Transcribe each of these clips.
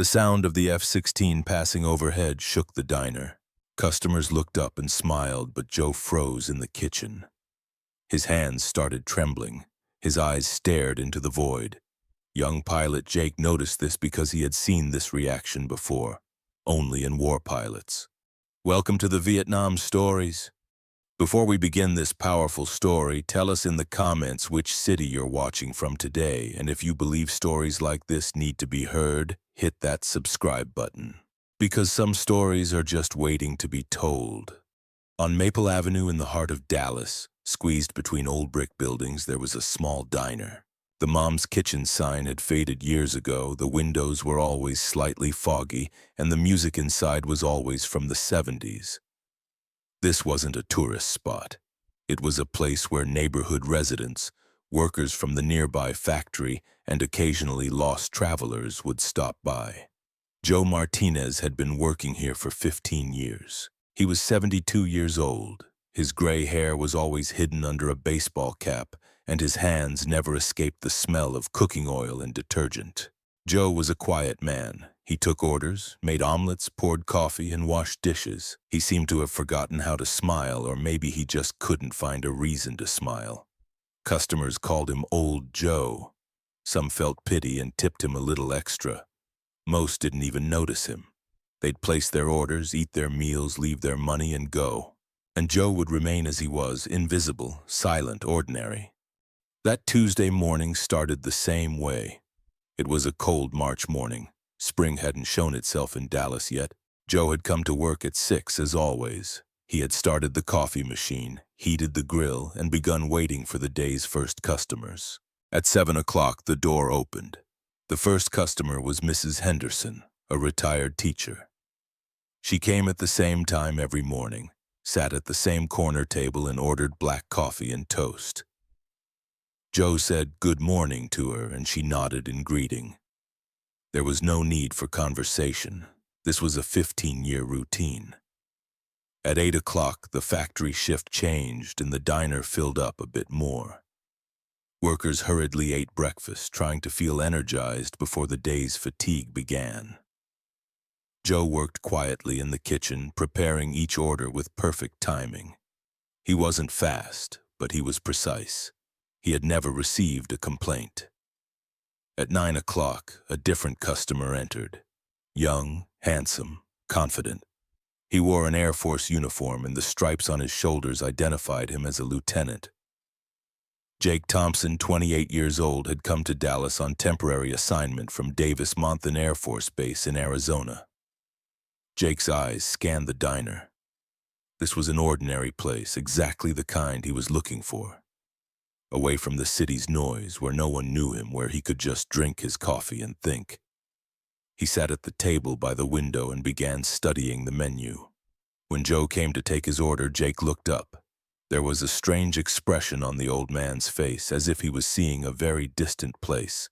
The sound of the F-16 passing overhead shook the diner. Customers looked up and smiled, but Joe froze in the kitchen. His hands started trembling. His eyes stared into the void. Young pilot Jake noticed this because he had seen this reaction before, only in war pilots. Welcome to the Vietnam Stories. Before we begin this powerful story, tell us in the comments which city you're watching from today, and if you believe stories like this need to be heard, hit that subscribe button. Because some stories are just waiting to be told. On Maple Avenue in the heart of Dallas, squeezed between old brick buildings, there was a small diner. The Mom's Kitchen sign had faded years ago, the windows were always slightly foggy, and the music inside was always from the 70s. This wasn't a tourist spot. It was a place where neighborhood residents, workers from the nearby factory, and occasionally lost travelers would stop by. Joe Martinez had been working here for 15 years. He was 72 years old. His gray hair was always hidden under a baseball cap, and his hands never escaped the smell of cooking oil and detergent. Joe was a quiet man. He took orders, made omelets, poured coffee, and washed dishes. He seemed to have forgotten how to smile, or maybe he just couldn't find a reason to smile. Customers called him Old Joe. Some felt pity and tipped him a little extra. Most didn't even notice him. They'd place their orders, eat their meals, leave their money, and go. And Joe would remain as he was, invisible, silent, ordinary. That Tuesday morning started the same way. It was a cold March morning. Spring hadn't shown itself in Dallas yet. Joe had come to work at 6 as always. He had started the coffee machine, heated the grill, and begun waiting for the day's first customers. At 7 o'clock, the door opened. The first customer was Mrs. Henderson, a retired teacher. She came at the same time every morning, sat at the same corner table and ordered black coffee and toast. Joe said good morning to her, and she nodded in greeting. There was no need for conversation. This was a 15-year routine. At 8 o'clock, the factory shift changed and the diner filled up a bit more. Workers hurriedly ate breakfast, trying to feel energized before the day's fatigue began. Joe worked quietly in the kitchen, preparing each order with perfect timing. He wasn't fast, but he was precise. He had never received a complaint. At 9 o'clock, a different customer entered. Young, handsome, confident. He wore an Air Force uniform, and the stripes on his shoulders identified him as a lieutenant. Jake Thompson, 28 years old, had come to Dallas on temporary assignment from Davis-Monthan Air Force Base in Arizona. Jake's eyes scanned the diner. This was an ordinary place, exactly the kind he was looking for. Away from the city's noise, where no one knew him, where he could just drink his coffee and think. He sat at the table by the window and began studying the menu. When Joe came to take his order, Jake looked up. There was a strange expression on the old man's face, as if he was seeing a very distant place.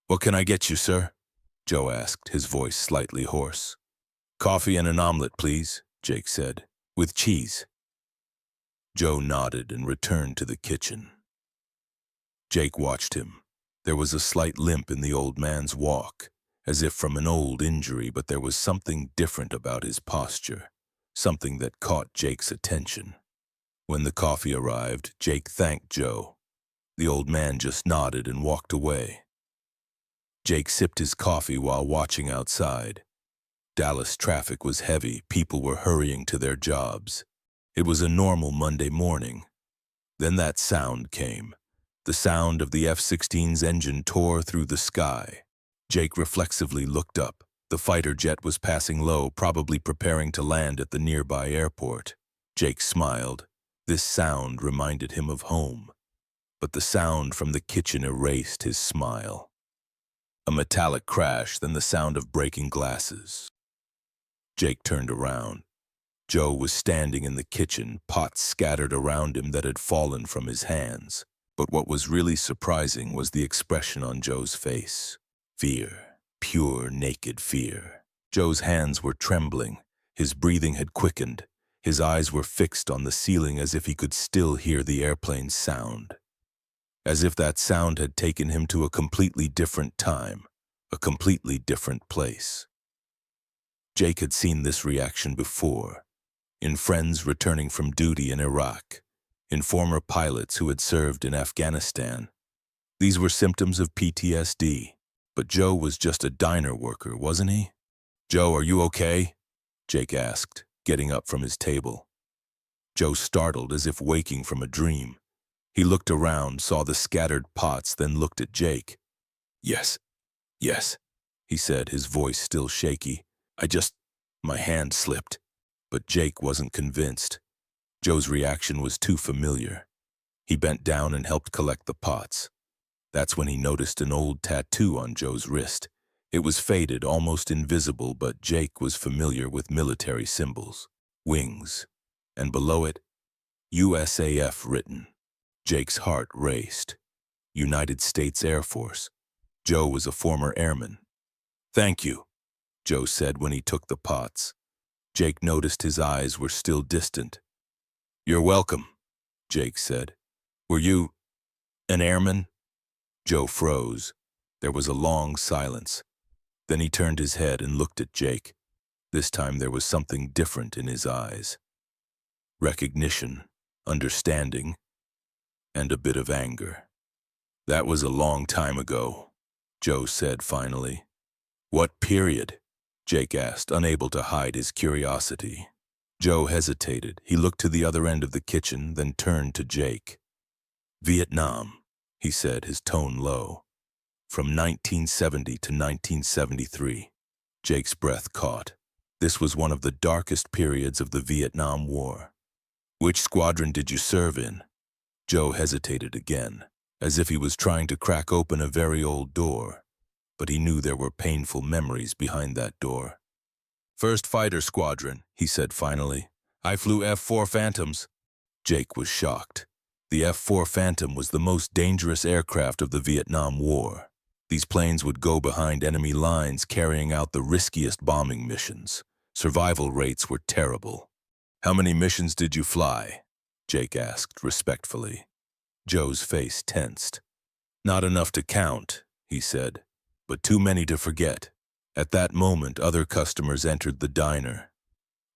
"What can I get you, sir?" Joe asked, his voice slightly hoarse. "Coffee and an omelet, please," Jake said, "with cheese." Joe nodded and returned to the kitchen. Jake watched him. There was a slight limp in the old man's walk, as if from an old injury, but there was something different about his posture, something that caught Jake's attention. When the coffee arrived, Jake thanked Joe. The old man just nodded and walked away. Jake sipped his coffee while watching outside. Dallas traffic was heavy, people were hurrying to their jobs. It was a normal Monday morning. Then that sound came. The sound of the F-16's engine tore through the sky. Jake reflexively looked up. The fighter jet was passing low, probably preparing to land at the nearby airport. Jake smiled. This sound reminded him of home. But the sound from the kitchen erased his smile. A metallic crash, then the sound of breaking glasses. Jake turned around. Joe was standing in the kitchen, pots scattered around him that had fallen from his hands. But what was really surprising was the expression on Joe's face. Fear. Pure, naked fear. Joe's hands were trembling. His breathing had quickened. His eyes were fixed on the ceiling as if he could still hear the airplane's sound. As if that sound had taken him to a completely different time. a completely different place. Jake had seen this reaction before, in friends returning from duty in Iraq, in former pilots who had served in Afghanistan. These were symptoms of PTSD, but Joe was just a diner worker, wasn't he? "Joe, are you okay?" Jake asked, getting up from his table. Joe startled as if waking from a dream. He looked around, saw the scattered pots, then looked at Jake. Yes, he said, his voice still shaky. My hand slipped." But Jake wasn't convinced. Joe's reaction was too familiar. He bent down and helped collect the pots. That's when he noticed an old tattoo on Joe's wrist. It was faded, almost invisible, but Jake was familiar with military symbols. Wings. And below it, USAF written. Jake's heart raced. United States Air Force. Joe was a former airman. "Thank you," Joe said when he took the pots. Jake noticed his eyes were still distant. "You're welcome," Jake said. "Were you an airman?" Joe froze. There was a long silence. Then he turned his head and looked at Jake. This time there was something different in his eyes. Recognition, understanding, and a bit of anger. "That was a long time ago," Joe said finally. "What period?" Jake asked, unable to hide his curiosity. Joe hesitated. He looked to the other end of the kitchen, then turned to Jake. "Vietnam," he said, his tone low. "From 1970 to 1973. Jake's breath caught. This was one of the darkest periods of the Vietnam War. "Which squadron did you serve in?" Joe hesitated again, as if he was trying to crack open a very old door. But he knew there were painful memories behind that door. "First Fighter Squadron," he said finally. "I flew F-4 Phantoms." Jake was shocked. The F-4 Phantom was the most dangerous aircraft of the Vietnam War. These planes would go behind enemy lines carrying out the riskiest bombing missions. Survival rates were terrible. "How many missions did you fly?" Jake asked respectfully. Joe's face tensed. "Not enough to count," he said, "but too many to forget." At that moment, other customers entered the diner.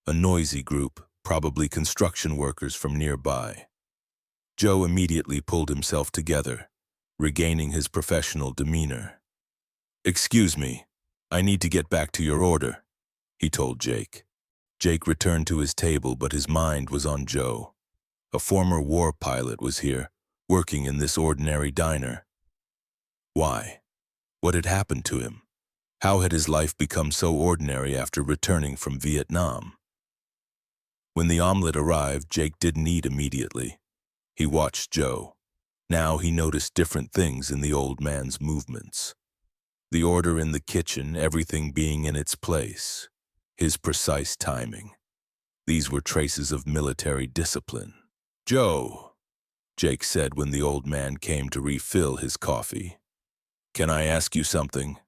A noisy group, probably construction workers from nearby. Joe immediately pulled himself together, regaining his professional demeanor. "Excuse me, I need to get back to your order," he told Jake. Jake returned to his table, but his mind was on Joe. A former war pilot was here, working in this ordinary diner. Why? What had happened to him? How had his life become so ordinary after returning from Vietnam? When the omelet arrived, Jake didn't eat immediately. He watched Joe. Now he noticed different things in the old man's movements. The order in the kitchen, everything being in its place. His precise timing. These were traces of military discipline. "Joe," Jake said when the old man came to refill his coffee. "Can I ask you something?"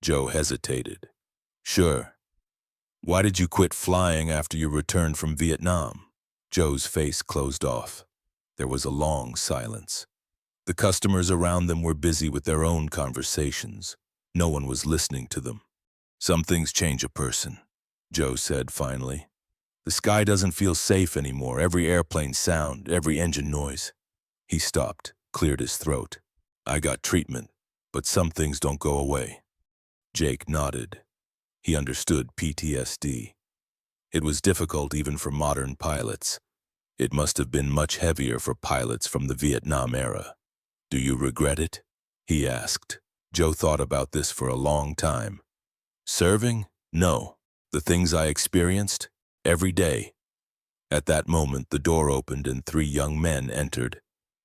Joe hesitated. "Sure." "Why did you quit flying after you returned from Vietnam?" Joe's face closed off. There was a long silence. The customers around them were busy with their own conversations. No one was listening to them. "Some things change a person," Joe said finally. "The sky doesn't feel safe anymore, every airplane sound, every engine noise." He stopped, cleared his throat. "I got treatment, but some things don't go away." Jake nodded. He understood PTSD. It was difficult even for modern pilots. It must have been much heavier for pilots from the Vietnam era. "Do you regret it?" he asked. Joe thought about this for a long time. "Serving? No. The things I experienced? Every day." At that moment, the door opened and 3 young men entered.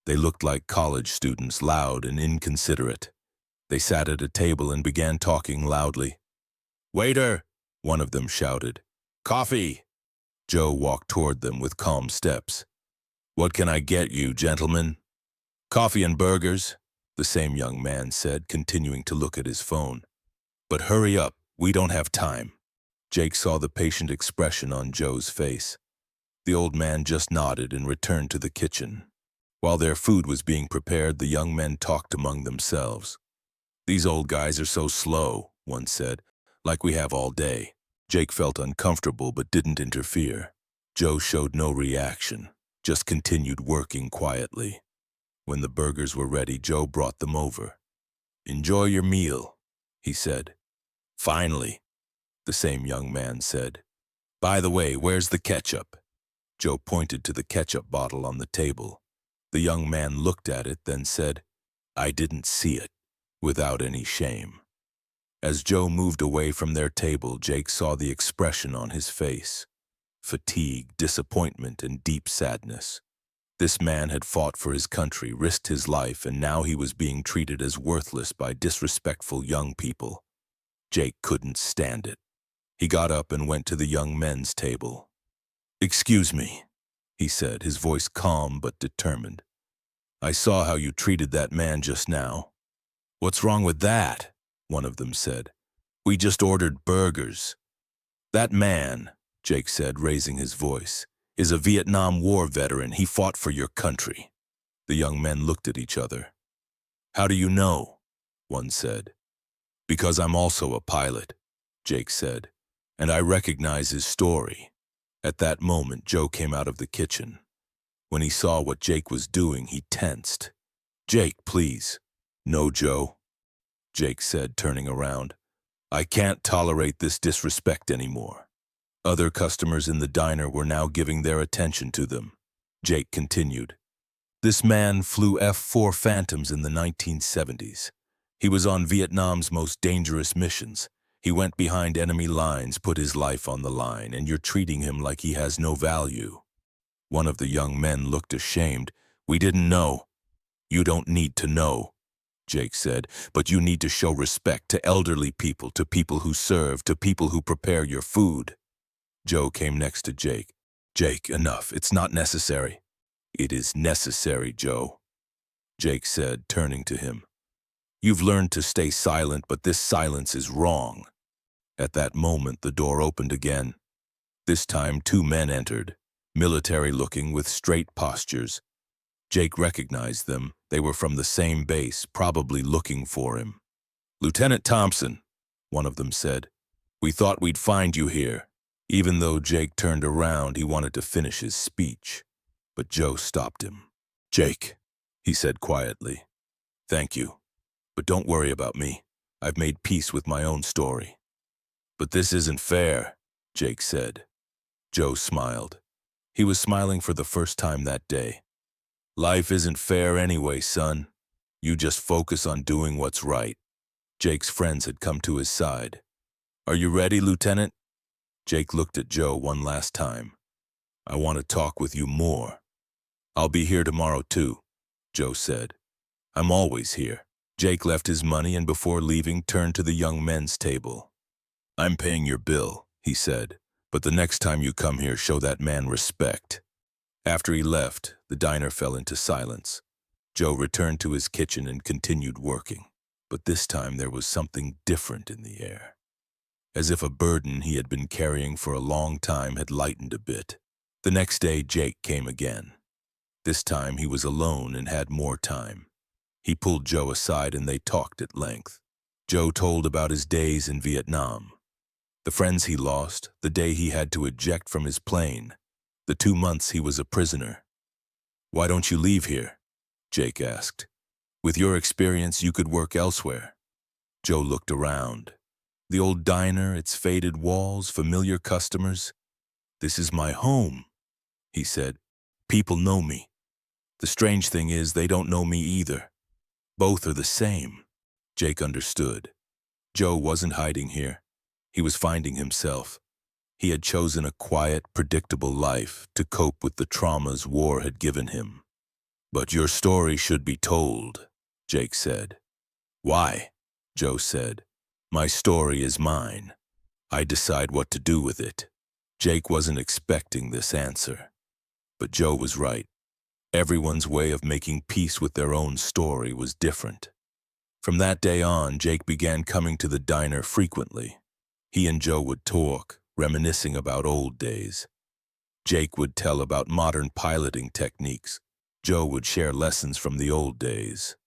They looked like college students, loud and inconsiderate. They sat at a table and began talking loudly. "Waiter!" one of them shouted. "Coffee!" Joe walked toward them with calm steps. "What can I get you, gentlemen?" "Coffee and burgers," the same young man said, continuing to look at his phone. "But hurry up, we don't have time." Jake saw the patient expression on Joe's face. The old man just nodded and returned to the kitchen. While their food was being prepared, the young men talked among themselves. "These old guys are so slow," one said, "like we have all day." Jake felt uncomfortable but didn't interfere. Joe showed no reaction, just continued working quietly. When the burgers were ready, Joe brought them over. "Enjoy your meal," he said. "Finally," the same young man said. "By the way, where's the ketchup?" Joe pointed to the ketchup bottle on the table. The young man looked at it, then said, "I didn't see it," without any shame. As Joe moved away from their table, Jake saw the expression on his face: fatigue, disappointment, and deep sadness. This man had fought for his country, risked his life, and now he was being treated as worthless by disrespectful young people. Jake couldn't stand it. He got up and went to the young men's table. "Excuse me," he said, his voice calm but determined. "I saw how you treated that man just now." "What's wrong with that?" one of them said. "We just ordered burgers." "That man," Jake said, raising his voice, "is a Vietnam War veteran. He fought for your country." The young men looked at each other. "How do you know?" one said. "Because I'm also a pilot," Jake said, "and I recognize his story." At that moment, Joe came out of the kitchen. When he saw what Jake was doing, he tensed. "Jake, please." "No, Joe," Jake said, turning around. "I can't tolerate this disrespect anymore." Other customers in the diner were now giving their attention to them. Jake continued. "This man flew F-4 Phantoms in the 1970s. He was on Vietnam's most dangerous missions. He went behind enemy lines, put his life on the line, and you're treating him like he has no value." One of the young men looked ashamed. "We didn't know." "You don't need to know," Jake said, "but you need to show respect to elderly people, to people who serve, to people who prepare your food." Joe came next to Jake. "Jake, enough. It's not necessary." "It is necessary, Joe," Jake said, turning to him. "You've learned to stay silent, but this silence is wrong." At that moment, the door opened again. This time, two men entered, military-looking with straight postures. Jake recognized them. They were from the same base, probably looking for him. "Lieutenant Thompson," one of them said. "We thought we'd find you here." Even though Jake turned around, he wanted to finish his speech, but Joe stopped him. "Jake," he said quietly, "thank you, but don't worry about me. I've made peace with my own story." "But this isn't fair," Jake said. Joe smiled. He was smiling for the first time that day. "Life isn't fair anyway, son. You just focus on doing what's right." Jake's friends had come to his side. "Are you ready, Lieutenant?" Jake looked at Joe one last time. "I want to talk with you more." "I'll be here tomorrow too," Joe said. "I'm always here." Jake left his money and before leaving turned to the young men's table. "I'm paying your bill," he said, "but the next time you come here, show that man respect." After he left, the diner fell into silence. Joe returned to his kitchen and continued working, but this time there was something different in the air. As if a burden he had been carrying for a long time had lightened a bit. The next day, Jake came again. This time he was alone and had more time. He pulled Joe aside and they talked at length. Joe told about his days in Vietnam, the friends he lost, the day he had to eject from his plane, the 2 months he was a prisoner. "Why don't you leave here?" Jake asked. "With your experience, you could work elsewhere." Joe looked around. The old diner, its faded walls, familiar customers. "This is my home," he said. "People know me. The strange thing is, they don't know me either. Both are the same." Jake understood. Joe wasn't hiding here. He was finding himself. He had chosen a quiet, predictable life to cope with the traumas war had given him. "But your story should be told," Jake said. "Why?" Joe said. "My story is mine. I decide what to do with it." Jake wasn't expecting this answer. But Joe was right. Everyone's way of making peace with their own story was different. From that day on, Jake began coming to the diner frequently. He and Joe would talk, reminiscing about old days. Jake would tell about modern piloting techniques. Joe would share lessons from the old days.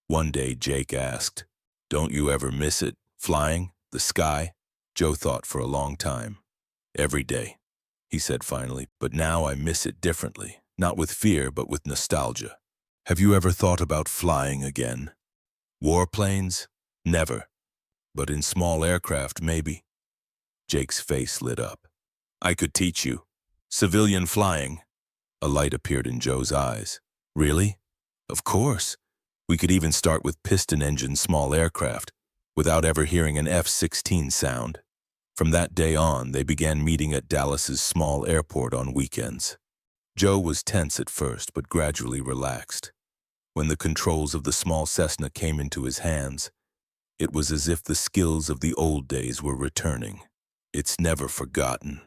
One day, Jake asked, Don't you ever miss it? Flying? The sky? Joe thought for a long time. Every day, he said finally, but now I miss it differently. Not with fear, but with nostalgia. Have you ever thought about flying again? Warplanes? Never. But in small aircraft, maybe. Jake's face lit up. I could teach you. Civilian flying. A light appeared in Joe's eyes. Really? Of course. We could even start with piston-engine small aircraft, without ever hearing an F-16 sound. From that day on, they began meeting at Dallas's small airport on weekends. Joe was tense at first, but gradually relaxed. When the controls of the small Cessna came into his hands, it was as if the skills of the old days were returning. It's never forgotten,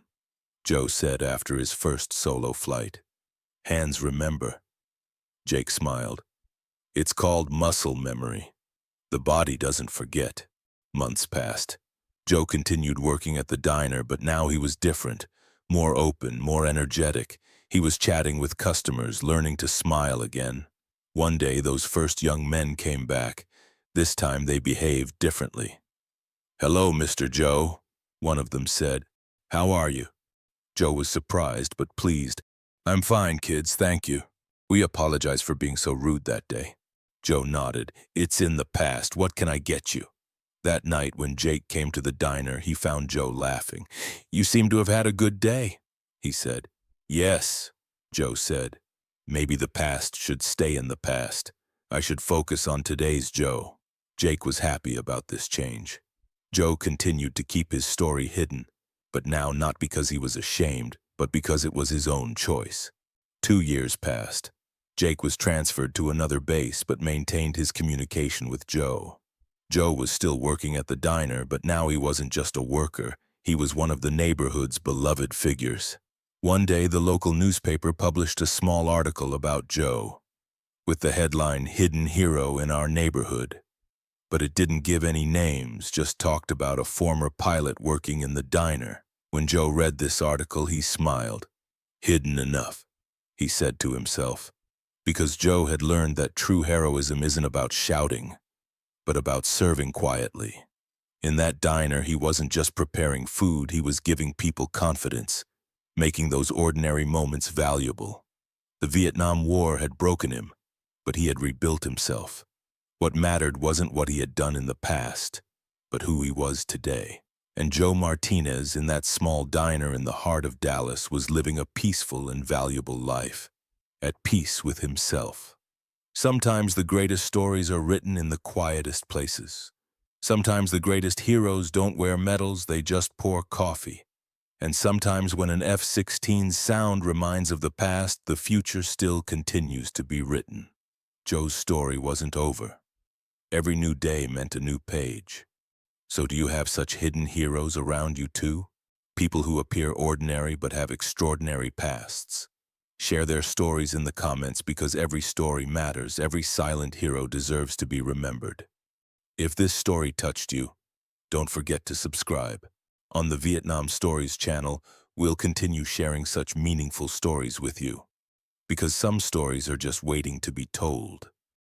Joe said after his first solo flight. Hands remember. Jake smiled. It's called muscle memory. The body doesn't forget. Months passed. Joe continued working at the diner, but now he was different, more open, more energetic. He was chatting with customers, learning to smile again. One day, those first young men came back. This time, they behaved differently. Hello, Mr. Joe, one of them said. How are you? Joe was surprised, but pleased. I'm fine, kids, thank you. We apologize for being so rude that day. Joe nodded. It's in the past. What can I get you? That night, when Jake came to the diner, he found Joe laughing. You seem to have had a good day, he said. Yes, Joe said. Maybe the past should stay in the past. I should focus on today's Joe. Jake was happy about this change. Joe continued to keep his story hidden, but now not because he was ashamed, but because it was his own choice. 2 years passed. Jake was transferred to another base, but maintained his communication with Joe. Joe was still working at the diner, but now he wasn't just a worker. He was one of the neighborhood's beloved figures. One day, the local newspaper published a small article about Joe, with the headline, Hidden Hero in Our Neighborhood. But it didn't give any names, just talked about a former pilot working in the diner. When Joe read this article, he smiled. Hidden enough, he said to himself, because Joe had learned that true heroism isn't about shouting, but about serving quietly. In that diner, he wasn't just preparing food, he was giving people confidence, making those ordinary moments valuable. The Vietnam War had broken him, but he had rebuilt himself. What mattered wasn't what he had done in the past, but who he was today. And Joe Martinez, in that small diner in the heart of Dallas, was living a peaceful and valuable life, at peace with himself. Sometimes the greatest stories are written in the quietest places. Sometimes the greatest heroes don't wear medals, they just pour coffee. And sometimes when an F-16 sound reminds of the past, the future still continues to be written. Joe's story wasn't over. Every new day meant a new page. So do you have such hidden heroes around you too? People who appear ordinary but have extraordinary pasts. Share their stories in the comments because every story matters. Every silent hero deserves to be remembered. If this story touched you, don't forget to subscribe. On the Vietnam Stories channel, we'll continue sharing such meaningful stories with you. Because some stories are just waiting to be told.